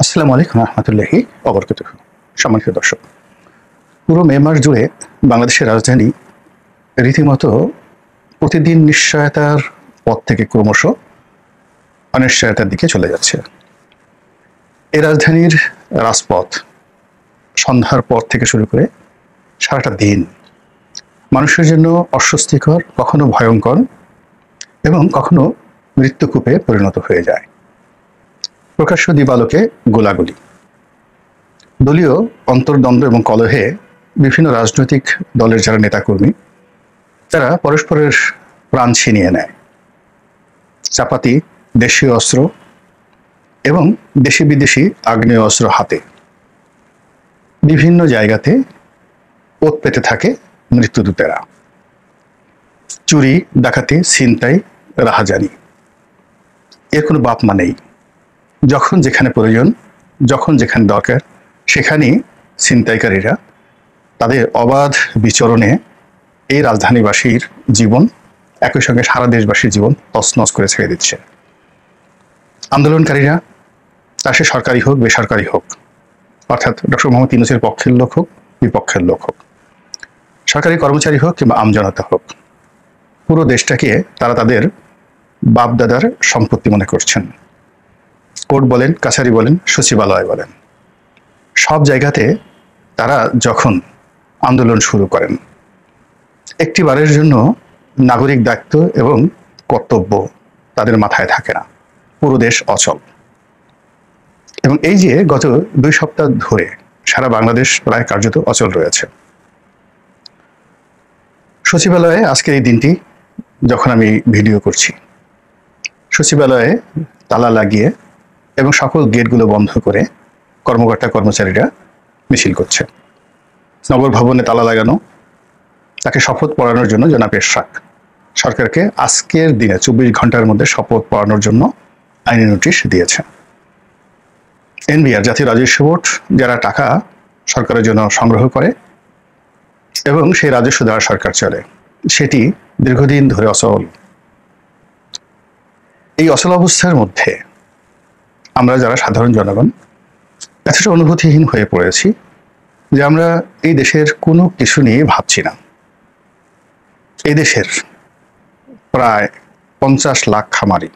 আসসালামু আলাইকুম রহমতুল্লাহি ওবরকাতুহু। সম্মানিত দর্শক, পুরো মে মাস জুড়ে বাংলাদেশের রাজধানী রীতিমতো প্রতিদিন নিশ্চয়তার পথ থেকে ক্রমশ অনিশ্চয়তার দিকে চলে যাচ্ছে। এই রাজধানীর রাজপথ সন্ধ্যার পর থেকে শুরু করে সারাটা দিন মানুষের জন্য অস্বস্তিকর, কখনো ভয়ঙ্কর এবং কখনো মৃত্যুকূপে পরিণত হয়ে যায়। প্রকাশ্য দিবালোকে গোলাগুলি, দলীয় অন্তর্দ্বন্দ্ব এবং কলহে বিভিন্ন রাজনৈতিক দলের যারা নেতাকর্মী তারা পরস্পরের প্রাণ ছিনিয়ে নেয়। চাপাতি, দেশীয় অস্ত্র এবং দেশি বিদেশি আগ্নেয় অস্ত্র হাতে বিভিন্ন জায়গাতে ওত পেতে থাকে মৃত্যুদূতেরা। চুরি, ডাকাতি, ছিনতাই, রাহাজানি, এর কোনো বাপ মা নেই। যখন যেখানে প্রয়োজন, যখন যেখানে দরকার, সেখানেই ছিনতাইকারীরা তাদের অবাধ বিচরণে এই রাজধানীবাসীর জীবন, একই সঙ্গে সারা দেশবাসীর জীবন তছনছ করে ছেড়ে দিচ্ছে। আন্দোলনকারীরা, তা সে সরকারি হোক বেসরকারি হোক, অর্থাৎ ডক্টর মোহাম্মদ ইউনূসের পক্ষের লোক হোক বিপক্ষের লোক হোক, সরকারি কর্মচারী হোক কিংবা আমজনতা হোক, পুরো দেশটাকে তারা তাদের বাপদাদার সম্পত্তি মনে করছেন। কোর্ট বলেন, কাছারি বলেন, সচিবালয় বলেন, সব জায়গাতে তারা যখন আন্দোলন শুরু করেন, একটি বারের জন্য নাগরিক দায়িত্ব এবং কর্তব্য তাদের মাথায় থাকে না। পুরো দেশ অচল। এবং এই যে গত 2 সপ্তাহ ধরে সারা বাংলাদেশ প্রায় কার্যত অচল রয়েছে। সচিবালয়ে আজকের এই দিনটি যখন আমি ভিডিও করছি, সচিবালয়ে তালা লাগিয়ে এবং সকল গেটগুলো বন্ধ করে কর্মকর্তা কর্মচারীরা মিছিল করছে। নগর ভবনে তালা লাগানো, তাকে শপথ পড়ানোর জন্য জনাব এরশাদ সরকারকে আজকের দিনে 24 ঘন্টার মধ্যে শপথ পড়ানোর জন্য আইনি নোটিশ দিয়েছে। এনবিআর, জাতীয় রাজস্ব বোর্ড, যারা টাকা সরকারের জন্য সংগ্রহ করে এবং সেই রাজস্ব দ্বারা সরকার চলে, সেটি দীর্ঘদিন ধরে অচল। এই অচল অবস্থার মধ্যে আমরা যারা সাধারণ জনগণ এতটা অনুভূতিহীন হয়ে পড়েছি যে আমরা এই দেশের কোনো কিছু নিয়ে ভাবছি না। এই দেশের প্রায় 50 লাখ খামারি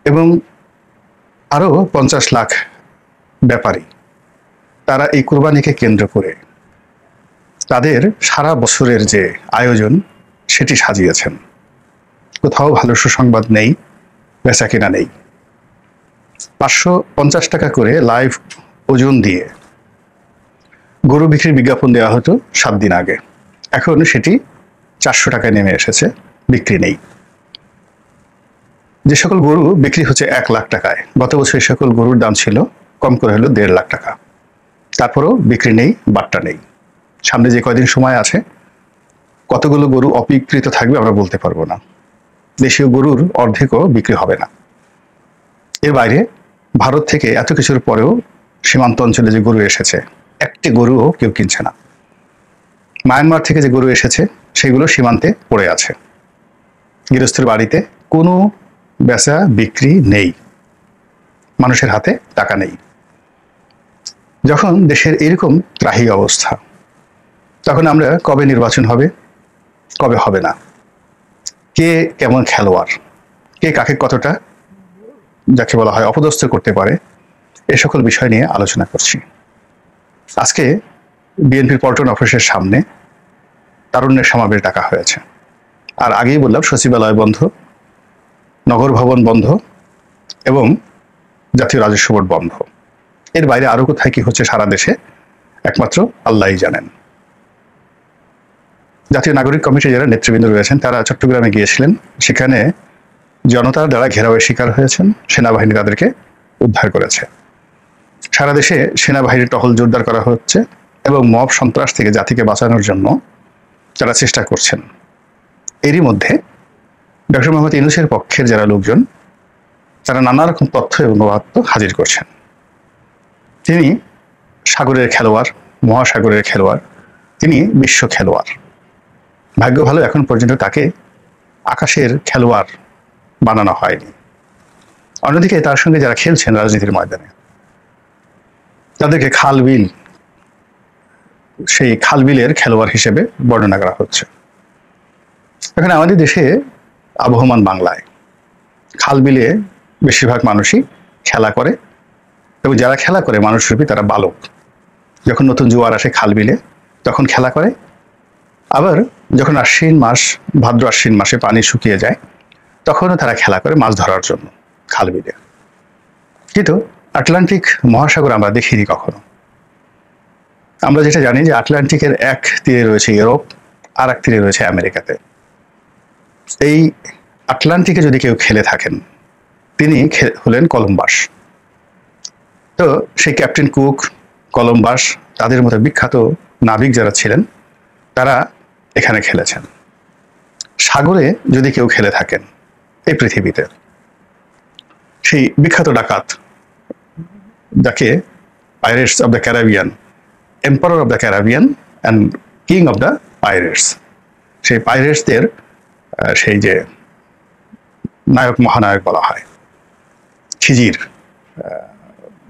এবং আরো 50 লাখ ব্যাপারী, তারা এই কুরবানিকে কেন্দ্র করে তাদের সারা বছরের যে আয়োজন সেটি সাজিয়েছেন। কোথাও ভালো সুসংবাদ নেই, বেচা কেনা নেই। 550 টাকা করে লাইভ ওজন দিয়ে গরু বিক্রির বিজ্ঞাপন দেওয়া হতো 7 দিন আগে, এখন সেটি 400 টাকায় নেমে এসেছে, বিক্রি নেই। যে সকল গরু বিক্রি হচ্ছে 1 লাখ টাকায়, গত বছর এই সকল গরুর দাম ছিল কম করে হলো 1.5 লাখ টাকা, তারপরেও বিক্রি নেই, বাট্টা নেই। সামনে যে কয়দিন সময় আছে, কতগুলো গরু অবিক্রিত থাকবে আমরা বলতে পারবো না। দেশীয় গরুর অর্ধেকও বিক্রি হবে না। এর বাইরে ভারত থেকে এত কিছুর পরেও সীমান্ত অঞ্চলে যে গরু এসেছে, একটি গরুও কেউ কিনছে না। মায়ানমার থেকে যে গরু এসেছে সেগুলো সীমান্তে পড়ে আছে। গৃহস্থের বাড়িতে কোনো বেচা বিক্রি নেই, মানুষের হাতে টাকা নেই। যখন দেশের এরকম ত্রাহি অবস্থা, তখন আমরা কবে নির্বাচন হবে, কবে হবে না, কে কেমন খেলোয়াড়, কে কাকে কতটা যাকে বলা হয় অপদস্থ করতে পারে, এ সকল বিষয় নিয়ে আলোচনা করছি। আজকে বিএনপির পল্টন অফিসের সামনে তারুণ্যের সমাবেশ ডাকা হয়েছে। আর আগেই বললাম সচিবালয় বন্ধ, নগর ভবন বন্ধ এবং জাতীয় রাজস্ব বোর্ড বন্ধ। এর বাইরে আরো কোথায় কি হচ্ছে সারা দেশে একমাত্র আল্লাহই জানেন। জাতীয় নাগরিক কমিটির যারা নেতৃবৃন্দ রয়েছেন তারা চট্টগ্রামে গিয়েছিলেন, সেখানে জনতার দ্বারা ঘেরাওয়ের শিকার হয়েছেন, সেনাবাহিনী তাদেরকে উদ্ধার করেছে। সারা দেশে সেনাবাহিনীর টহল জোরদার করা হচ্ছে এবং মব সন্ত্রাস থেকে জাতিকে বাঁচানোর জন্য তারা চেষ্টা করছেন। এরই মধ্যে ডক্টর মোহাম্মদ ইউনূসের পক্ষের যারা লোকজন, তারা নানা রকম তথ্য এবং মহাত্ম হাজির করছেন। তিনি সাগরের খেলোয়াড়, মহাসাগরের খেলোয়াড়, তিনি বিশ্ব খেলোয়াড়। ভাগ্য ভালো এখন পর্যন্ত তাকে আকাশের খেলোয়াড় বানানো হয়নি। অন্যদিকে তার সঙ্গে যারা খেলছেন রাজনীতির ময়দানে, তাদেরকে খালবিল, সেই খালবিলের খেলোয়াড় হিসেবে বর্ণনা করা হচ্ছে। এখন আমাদের দেশে আবহমান বাংলায় খালবিলে বেশিরভাগ মানুষই খেলা করে, এবং যারা খেলা করে মানুষরূপী তারা বালক। যখন নতুন জোয়ার আসে খালবিলে তখন খেলা করে, আবার যখন আশ্বিন মাস, ভাদ্র আশ্বিন মাসে পানি শুকিয়ে যায় তখনও তারা খেলা করে মাছ ধরার জন্য খালবিলে। কিন্তু আটলান্টিক মহাসাগর আমরা দেখিনি কখনো। আমরা যেটা জানি যে আটলান্টিকের এক তীরে রয়েছে ইউরোপ, আর এক তীরে রয়েছে আমেরিকাতে। এই আটলান্টিকে যদি কেউ খেলে থাকেন তিনি হলেন কলম্বাস। তো সেই ক্যাপ্টেন কুক, কলম্বাস, তাদের মতো বিখ্যাত নাবিক যারা ছিলেন তারা এখানে খেলেছেন। সাগরে যদি কেউ খেলে থাকেন এই পৃথিবীতে, সেই বিখ্যাত ডাকাত যাকে pirates of the Caribbean, emperor of the Caribbean and king of the pirates, সেই পাইরেটসদের সেই যে নায়ক, মহানায়ক বলা হয়, খিজির,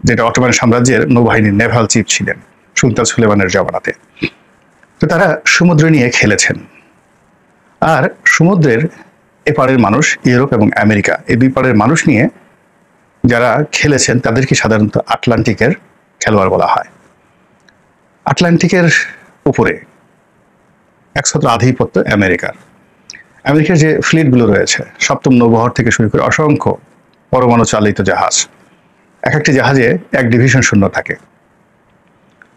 যেটা অটোমান সাম্রাজ্যের নৌবাহিনীর নেভাল চিফ ছিলেন সুলতান সুলেমানের জমানাতে। তো তারা সমুদ্র নিয়ে খেলেছেন। আর সমুদ্রের এপারের মানুষ, ইউরোপ এবং আমেরিকা, এই দুই পারের মানুষ নিয়ে যারা খেলেছেন তাদেরকে সাধারণত আটলান্টিকের খেলোয়াড় বলা হয়। আটলান্টিকের উপরে একছত্র আধিপত্য আমেরিকার। আমেরিকার যে ফ্লিটগুলো রয়েছে, সপ্তম নৌবহর থেকে শুরু করে অসংখ্য পরমাণু চালিত জাহাজ, এক একটি জাহাজে এক ডিভিশন সৈন্য থাকে,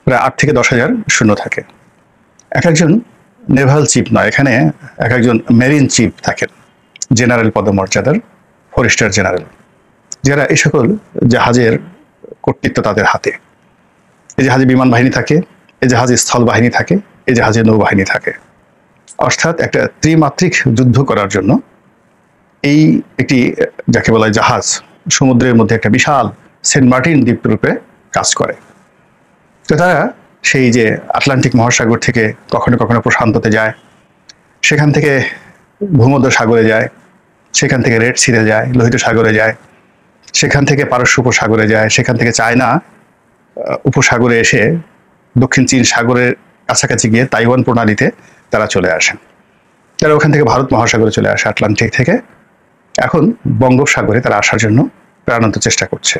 প্রায় 8 থেকে 10,000 সৈন্য থাকে। এক একজন নেভাল চিফ নয়, এখানে এক একজন মেরিন চিফ থাকেন, জেনারেল পদমর্যাদার, 4 স্টার জেনারেল, যারা এই সকল জাহাজের কর্তৃত্ব তাদের হাতে। এই জাহাজে বিমান বাহিনী থাকে, এই জাহাজে স্থল বাহিনী থাকে, এই জাহাজে নৌবাহিনী থাকে। অর্থাৎ একটা ত্রিমাত্রিক যুদ্ধ করার জন্য এই একটি, যাকে বলা হয় জাহাজ, সমুদ্রের মধ্যে একটা বিশাল সেন্ট মার্টিন দ্বীপরূপে কাজ করে। তো তারা সেই যে আটলান্টিক মহাসাগর থেকে কখনো কখনো প্রশান্ততে যায়, সেখান থেকে ভূমধ্য সাগরে যায়, সেখান থেকে রেড সিতে যায়, লোহিত সাগরে যায়, সেখান থেকে পারস্য উপসাগরে যায়, সেখান থেকে চায়না উপসাগরে এসে দক্ষিণ চীন সাগরের কাছাকাছি গিয়ে তাইওয়ান প্রণালীতে তারা চলে আসেন। তারা ওখান থেকে ভারত মহাসাগরে চলে আসে আটলান্টিক থেকে। এখন বঙ্গোপসাগরে তারা আসার জন্য প্রাণান্ত চেষ্টা করছে।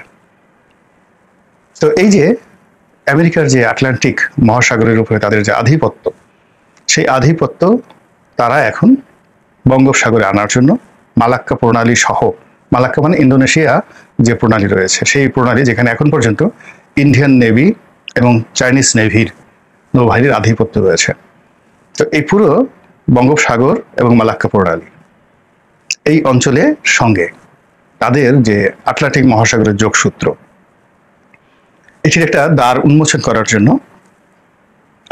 তো এই যে আমেরিকার যে আটলান্টিক মহাসাগরের উপরে তাদের যে আধিপত্য, সেই আধিপত্য তারা এখন বঙ্গোপসাগরে আনার জন্য মালাক্কা প্রণালী সহ, মালাক্কা মানে ইন্দোনেশিয়া যে প্রণালী রয়েছে, সেই প্রণালী যেখানে এখন পর্যন্ত ইন্ডিয়ান নেভি এবং চাইনিজ নেভির নৌবাহিনীর আধিপত্য রয়েছে। তো এই পুরো বঙ্গোপসাগর এবং মালাক্কা প্রণালী, এই অঞ্চলের সঙ্গে তাদের যে আটলান্টিক মহাসাগরের যোগসূত্র, এটির একটা দ্বার উন্মোচন করার জন্য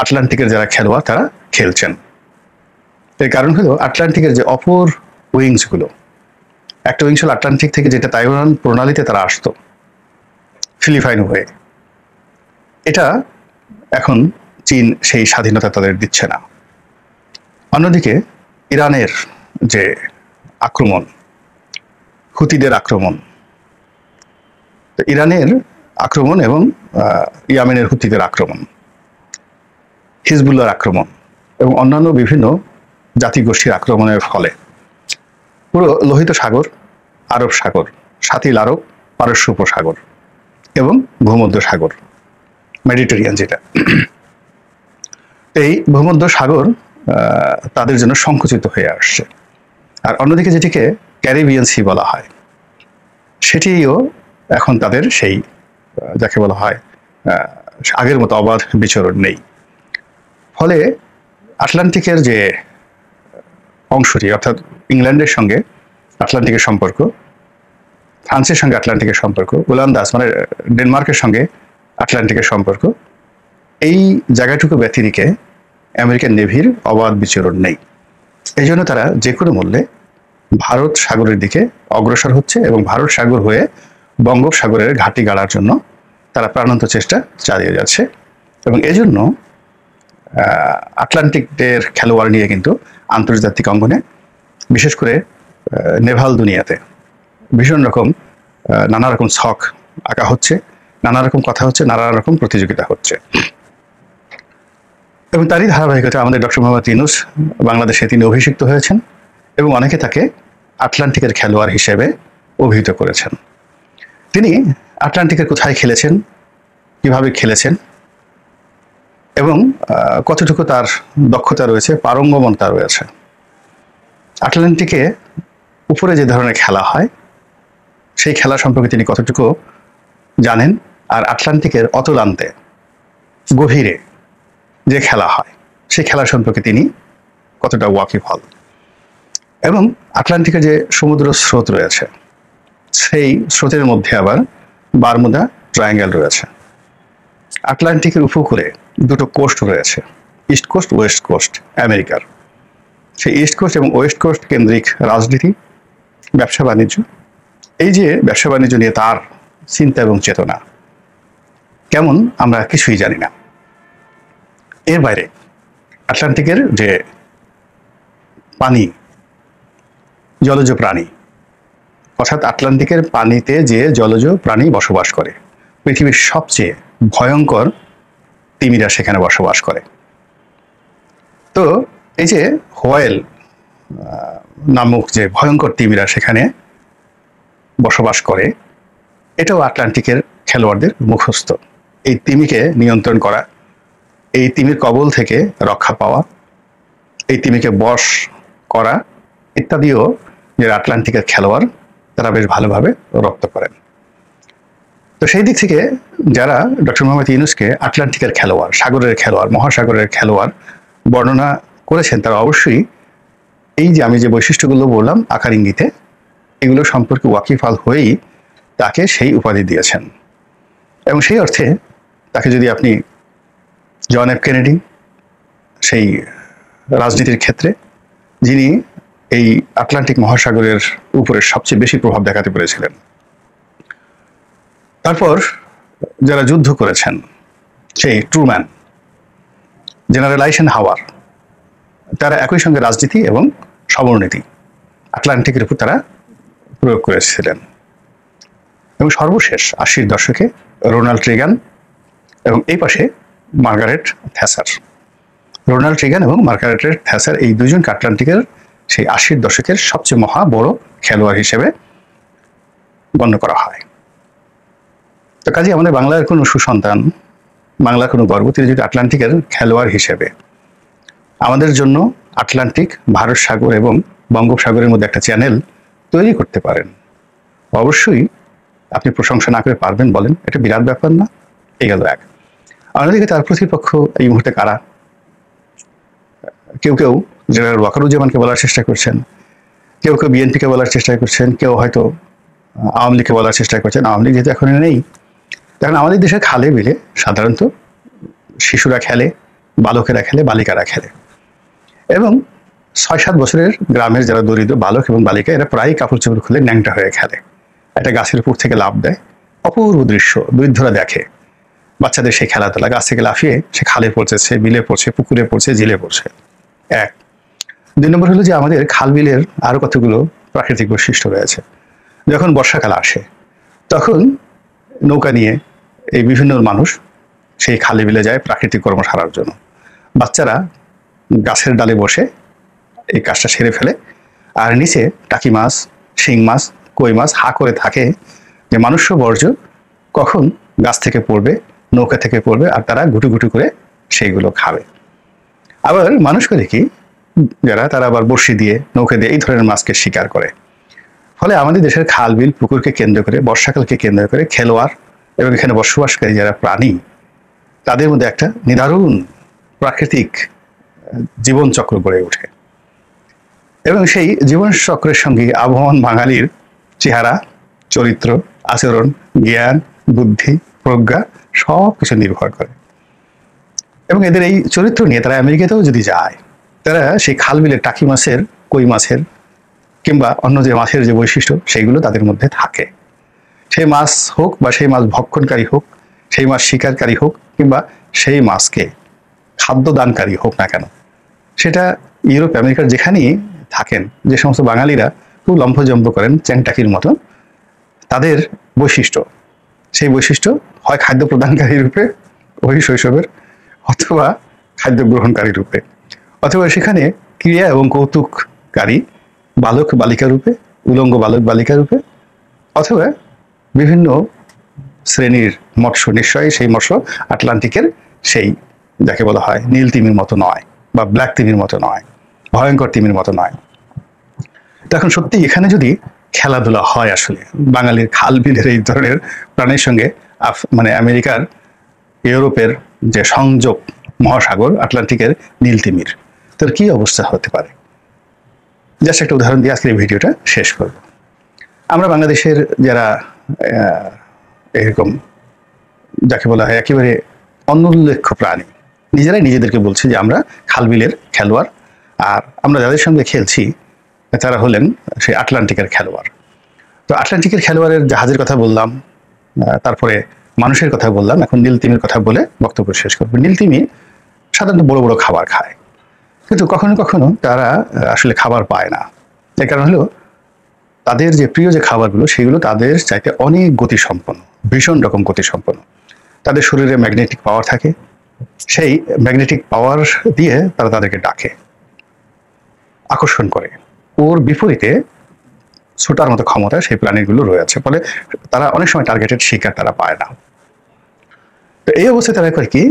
আটলান্টিকের যারা খেলোয়াড় তারা খেলছেন। এর কারণ হলো আটলান্টিকের যে অপর উইংসগুলো, একটা উইংস হলো আটলান্টিক থেকে যেটা তাইওয়ান প্রণালীতে তারা আসতো ফিলিপাইন হয়ে, এটা এখন চীন সেই স্বাধীনতা তাদের দিচ্ছে না। অন্যদিকে ইরানের যে আক্রমণ, হুতিদের আক্রমণ, তো ইরানের আক্রমণ এবং ইয়েমেনের হুতিদের আক্রমণ, হিজবুল্লাহর আক্রমণ এবং অন্যান্য বিভিন্ন জাতিগোষ্ঠীর আক্রমণের ফলে পুরো লোহিত সাগর, আরব সাগর, সাতিল আরব, পারস্য উপসাগর এবং ভূমধ্য সাগর, মেডিটেরিয়ান যেটা, এই ভূমধ্য সাগর তাদের জন্য সংকুচিত হয়ে আসছে। আর অন্যদিকে যেটিকে ক্যারিবিয়ান সি বলা হয়, সেটিও এখন তাদের সেই যাকে বলা হয় আগের মতো অবাধ বিচরণ নেই। ফলে আটলান্টিকের যে অংশটি, অর্থাৎ ইংল্যান্ডের সঙ্গে আটলান্টিকের সম্পর্ক, ফ্রান্সের সঙ্গে আটলান্টিকের সম্পর্ক, ওলান্দাস মানে ডেনমার্কের সঙ্গে আটলান্টিকের সম্পর্ক, এই জায়গাটুকু ব্যতিরিকে আমেরিকান নেভির অবাধ বিচরণ নেই। এই জন্য তারা যে কোনো মূল্যে ভারত সাগরের দিকে অগ্রসর হচ্ছে এবং ভারত সাগর হয়ে বঙ্গোপসাগরের ঘাঁটি গাড়ার জন্য তারা প্রাণান্ত চেষ্টা চালিয়ে যাচ্ছে। এবং এজন্য আটলান্টিকের খেলোয়াড় নিয়ে কিন্তু আন্তর্জাতিক অঙ্গনে, বিশেষ করে নেভাল দুনিয়াতে ভীষণ রকম নানা রকম ছক আঁকা হচ্ছে, নানা রকম কথা হচ্ছে, নানা রকম প্রতিযোগিতা হচ্ছে। এবং তারই ধারাবাহিকতা আমাদের ডক্টর মোহাম্মদ ইউনূস বাংলাদেশে তিনি অভিষিক্ত হয়েছেন এবং অনেকে তাকে আটলান্টিকের খেলোয়াড় হিসেবে অভিহিত করেছেন। তিনি আটলান্টিকের কোথায় খেলেছেন, কিভাবে খেলেছেন এবং কতটুকু তার দক্ষতা রয়েছে, পারঙ্গমতা রয়েছে, আটলান্টিকে উপরে যে ধরনের খেলা হয় সেই খেলা সম্পর্কে তিনি কতটুকু জানেন, আর আটলান্টিকের অতলান্তে গভীরে যে খেলা হয় সেই খেলা সম্পর্কে তিনি কতটা ওয়াকিবহাল, এবং আটলান্টিকের যে সমুদ্র স্রোত রয়েছে সেই স্রোতের মধ্যে আবার বারমুদা ট্রায়াঙ্গেল রয়েছে। আটলান্টিকের উপকূলে দুটো কোস্ট রয়েছে, ইস্ট কোস্ট, ওয়েস্ট কোস্ট আমেরিকার। সেই ইস্ট কোস্ট এবং ওয়েস্ট কোস্ট কেন্দ্রিক রাজনীতি, ব্যবসা বাণিজ্য, এই যে ব্যবসা বাণিজ্য নিয়ে তার চিন্তা এবং চেতনা কেমন আমরা কিছুই জানি না। এর বাইরে আটলান্টিকের যে পানি, জলজ প্রাণী, অর্থাৎ আটলান্টিকের পানিতে যে জলজ প্রাণী বসবাস করে, পৃথিবীর সবচেয়ে ভয়ঙ্কর তিমিরা সেখানে বসবাস করে। তো এই যে হোয়েল নামক যে ভয়ঙ্কর তিমিরা সেখানে বসবাস করে, এটাও আটলান্টিকের খেলোয়াড়দের মুখস্থ। এই তিমিকে নিয়ন্ত্রণ করা, এই তিমির কবল থেকে রক্ষা পাওয়া, এই তিমিকে বশ করা ইত্যাদিও যে আটলান্টিকের খেলোয়াড় তারা বেশ ভালোভাবে রপ্ত করেন। তো সেই দিক থেকে যারা ডক্টর মোহাম্মদ ইউনূসকে আটলান্টিকের খেলোয়াড়, সাগরের খেলোয়াড়, মহাসাগরের খেলোয়াড় বর্ণনা করেছেন, তারা অবশ্যই এই যে আমি যে বৈশিষ্ট্যগুলো বললাম আকার ইঙ্গিতে, এগুলো সম্পর্কে ওয়াকিফাল হয়েই তাকে সেই উপাধি দিয়েছেন। এবং সেই অর্থে তাকে যদি আপনি জন এফ কেনেডি, সেই রাজনীতির ক্ষেত্রে যিনি এই আটলান্টিক মহাসাগরের উপরে সবচেয়ে বেশি প্রভাব দেখাতে পেরেছিলেন, তারপর যারা যুদ্ধ করেছেন সেই ট্রুম্যান, জেনারেল আইসেনহাওয়ার, তারা একই সঙ্গে রাজনীতি এবং সমরনীতি আটলান্টিকের উপর তারা প্রয়োগ করেছিলেন। এবং সর্বশেষ 80-র দশকে রোনাল্ড রিগান এবং এই পাশে মার্গারেট থ্যাচার। রোনাল্ড রিগান এবং মার্গারেট থ্যাচার এই দুজনকে আটলান্টিকের সেই 80-র দশকের সবচেয়ে মহা বড় খেলোয়াড় হিসেবে গণ্য করা হয়। তো কাজে আমাদের বাংলার কোনো সুসন্তান, বাংলার কোনো গর্ব, তিনি যদি আটলান্টিকের খেলোয়াড় হিসেবে আমাদের জন্য আটলান্টিক, ভারত সাগর এবং বঙ্গোপসাগরের মধ্যে একটা চ্যানেল তৈরি করতে পারেন, অবশ্যই আপনি প্রশংসা না করে পারবেন বলেন? এটা বিরাট ব্যাপার না? এই গেল এক। অন্যদিকে তার প্রতিপক্ষ এই মুহূর্তে কারা? কেউ কেউ জেনারেল ওয়াকারুজ্জামানকে বলার চেষ্টা করছেন, কেউ কেউ বিএনপিকে বলার চেষ্টা করছেন, কেউ হয়তো আওয়ামী লীগকে বলার চেষ্টা করছেন। আওয়ামী লীগ যেহেতু এখন নেই, তখন আমাদের দেশের খালে বিলে সাধারণত শিশুরা খেলে, বালকেরা খেলে, বালিকারা খেলে, এবং 6-7 বছরের গ্রামের যারা দরিদ্র বালক এবং বালিকা, এরা প্রায়ই কাপড় চোপড় খুলে ন্যাংটা হয়ে খেলে, একটা গাছের উপর থেকে লাফ দেয়, অপূর্ব দৃশ্য, বৃদ্ধরা দেখে বাচ্চাদের সেই খেলাধুলা, গাছ থেকে লাফিয়ে সে খালে পড়ছে, বিলে পড়ছে, পুকুরে পড়ছে, জিলে পড়ছে। এক। 2 নম্বর হলো যে আমাদের খাল বিলের আরো কতগুলো প্রাকৃতিক বৈশিষ্ট্য রয়েছে। যখন বর্ষাকাল আসে তখন নৌকা নিয়ে এই বিভিন্ন মানুষ সেই খালে বিলে যায় প্রাকৃতিক কর্ম সারার জন্য। বাচ্চারা গাছের ডালে বসে এই কাজটা সেরে ফেলে, আর নিচে টাকি মাছ, শিং মাছ, কই মাছ হা করে থাকে যে মানুষ্য বর্জ্য কখন গাছ থেকে পড়বে, নৌকা থেকে পড়বে, আর তারা গুটু গুটু করে সেইগুলো খাবে। আবার মানুষকে দেখি যারা, তারা আবার বড়শি দিয়ে, নৌকা দিয়ে এই ধরনের মাছকে শিকার করে। ফলে আমাদের দেশের খাল বিল পুকুরকে কেন্দ্র করে, বর্ষাকালকে কেন্দ্র করে খেলোয়াড় এবং এখানে বসবাসকারী যারা প্রাণী, তাদের মধ্যে একটা নিদারুণ প্রাকৃতিক জীবনচক্র গড়ে ওঠে। এবং সেই জীবনচক্রের সঙ্গে আবহমান বাঙালির চেহারা, চরিত্র, আচরণ, জ্ঞান, বুদ্ধি, প্রজ্ঞা সব কিছু নির্ভর করে। এবং এদের এই চরিত্র নিয়ে তারা আমেরিকাতেও যদি যায়, তারা সেই খাল বিলের টাকি মাছের, কই মাছের কিংবা অন্য যে মাছের যে বৈশিষ্ট্য সেইগুলো তাদের মধ্যে থাকে। সেই মাছ হোক বা সেই মাছ ভক্ষণকারী হোক, সেই মাছ শিকারকারী হোক কিংবা সেই মাছকে খাদ্য দানকারী হোক না কেন, সেটা ইউরোপ আমেরিকার যেখানেই থাকেন, যে সমস্ত বাঙালিরা খুব লম্ফজম্ব করেন চ্যাংটাকির মতো, তাদের বৈশিষ্ট্য, সেই বৈশিষ্ট্য হয় খাদ্য প্রদানকারী রূপে ওই শৈশবের, অথবা খাদ্য গ্রহণকারী রূপে, অথবা সেখানে ক্রিয়া এবং কৌতুককারী বালক বালিকা রূপে, উলঙ্গ বালক বালিকা রূপে, অথবা বিভিন্ন শ্রেণীর মৎস্য। নিশ্চয়ই সেই মৎস্য আটলান্টিকের সেই যাকে বলা হয় নীল তিমির মতো নয়, বা ব্ল্যাক তিমির মতো নয়, ভয়ঙ্কর তিমির মতো নয়। তো এখন সত্যি এখানে যদি খেলাধুলা হয়, আসলে বাঙালির খাল বিলের এই ধরনের প্রাণীর সঙ্গে মানে আমেরিকার ইউরোপের যে সংযোগ মহাসাগর আটলান্টিকের নীল তিমির, তার কি অবস্থা হতে পারে, জাস্ট একটা উদাহরণ দিয়ে আজকের এই ভিডিওটা শেষ করব। আমরা বাংলাদেশের যারা এরকম যাকে বলা হয় একেবারে অনুল্লেখ্য প্রাণী, নিজেরাই নিজেদেরকে বলছি যে আমরা খালবিলের খেলোয়াড়, আর আমরা যাদের সঙ্গে খেলছি তারা হলেন সেই আটলান্টিকের খেলোয়াড়। তো আটলান্টিকের খেলোয়াড়ের জাহাজের কথা বললাম, তারপরে মানুষের কথা বললাম, এখন নীলতিমির কথা বলে বক্তব্য শেষ করবো। নীলতিমি সাধারণত বড় বড় খাবার খায়, কিন্তু কখনো কখনো তারা আসলে খাবার পায় না। এর কারণ হলো তাদের যে প্রিয় যে খাবারগুলো সেগুলো তাদের চাইতে অনেক গতিসম্পন্ন, ভীষণ রকম গতিসম্পন্ন। তাদের শরীরে ম্যাগনেটিক পাওয়ার থাকে, সেই ম্যাগনেটিক পাওয়ার দিয়ে তারা তাদেরকে ডাকে, আকর্ষণ করে। ওর বিপরীতে ছোটার মতো ক্ষমতা সেই প্রাণীগুলো রয়েছে, ফলে তারা অনেক সময় টার্গেটেড শিকার তারা পায় না। তো এই অবস্থায় তারা করে কি,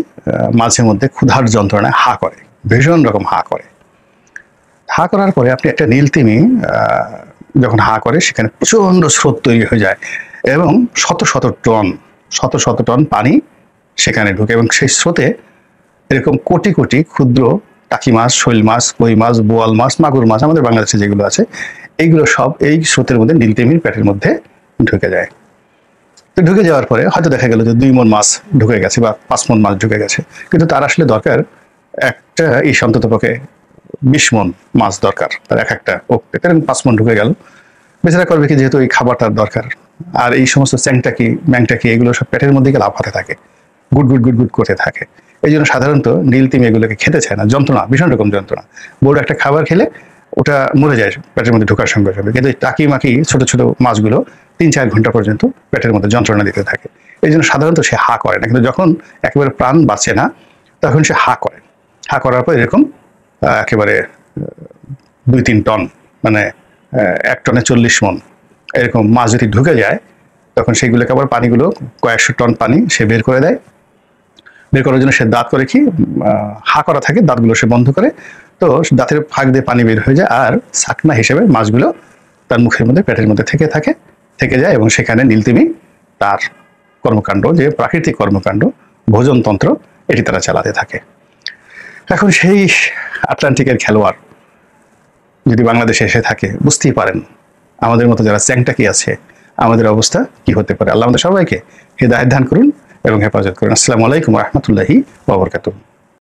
মাঝে মধ্যে ক্ষুধার যন্ত্রণায় হা করে, ভীষণ রকম হা করে। হা করার পরে আপনি একটা নীলতিমি যখন হা করে সেখানে প্রচন্ড স্রোত তৈরি হয়ে যায়, এবং শত শত টন পানি সেখানে ঢুকে, এবং সেই স্রোতে এরকম কোটি কোটি ক্ষুদ্র টাকি মাছ, শৈল মাছ, কই মাছ, বোয়াল মাছ, মাগুর মাছ আমাদের বাংলাদেশে যেগুলো আছে, এইগুলো সব এই স্রোতের মধ্যে নীলতিমির পেটের মধ্যে ঢুকে যায়। তো ঢুকে যাওয়ার পরে হয়তো দেখা গেল যে 2 মণ মাছ ঢুকে গেছে বা 5 মণ মাছ ঢুকে গেছে, কিন্তু তার আসলে দরকার একটা এই অন্ততপক্ষে 20 মণ মাছ দরকার তার একটা ওকে, কারণ 5 মণ ঢুকে গেল। বেচারা করবে কি, যেহেতু এই খাবারটার দরকার, আর এই সমস্ত চ্যাংটাকি ম্যাংটাকি এগুলো সব পেটের মধ্যে গিয়ে লাফাতে থাকে, গুট গুট গুট গুট করতে থাকে। এই জন্য সাধারণত নীলতিমি এগুলোকে খেতে চায় না, যন্ত্রণা, ভীষণ রকম যন্ত্রণা। বড় একটা খাবার খেলে ওটা মরে যায় পেটের মধ্যে ঢোকার সঙ্গে সঙ্গে, কিন্তু টাকি মাকি ছোট ছোট মাছগুলো 3-4 ঘন্টা পর্যন্ত পেটের মধ্যে যন্ত্রণা দিতে থাকে। এই জন্য সাধারণত সে হা করে না, কিন্তু যখন একেবারে প্রাণ বাঁচে না তখন সে হা করে। হা করার পর এরকম একেবারে 2-3 টন, মানে 1 টনে 40 মণ এরকম মাছ যদি ঢুকে যায়, তখন সেইগুলোকে আবার পানিগুলো কয়েকশো টন পানি সে বের করে দেয়। বের করার জন্য সে দাঁত করে কি, হা করা থাকে, দাঁতগুলো সে বন্ধ করে, তো দাঁতের ফাঁক দিয়ে পানি বের হয়ে যায়, আর ছাকনা হিসেবে মাছগুলো তার মুখের মধ্যে পেটের মধ্যে থেকে যায়, এবং সেখানে নীলতিমি তার কর্মকাণ্ড, যে প্রাকৃতিক কর্মকাণ্ড ভোজনতন্ত্র, এটি তারা চালাতে থাকে। এখন সেই আটলান্টিকের খেলোয়াড় যদি বাংলাদেশে এসে থাকে, বুঝতেই পারেন আমাদের মতো যারা চ্যাংটাকি আছে আমাদের অবস্থা কি হতে পারে। আল্লাহ আমাদের সবাইকে হেদায়েত দান করুন এবং হেফাজত করুন। আসসালামু আলাইকুম ওয়া রাহমাতুল্লাহি ওয়া বারাকাতুহু।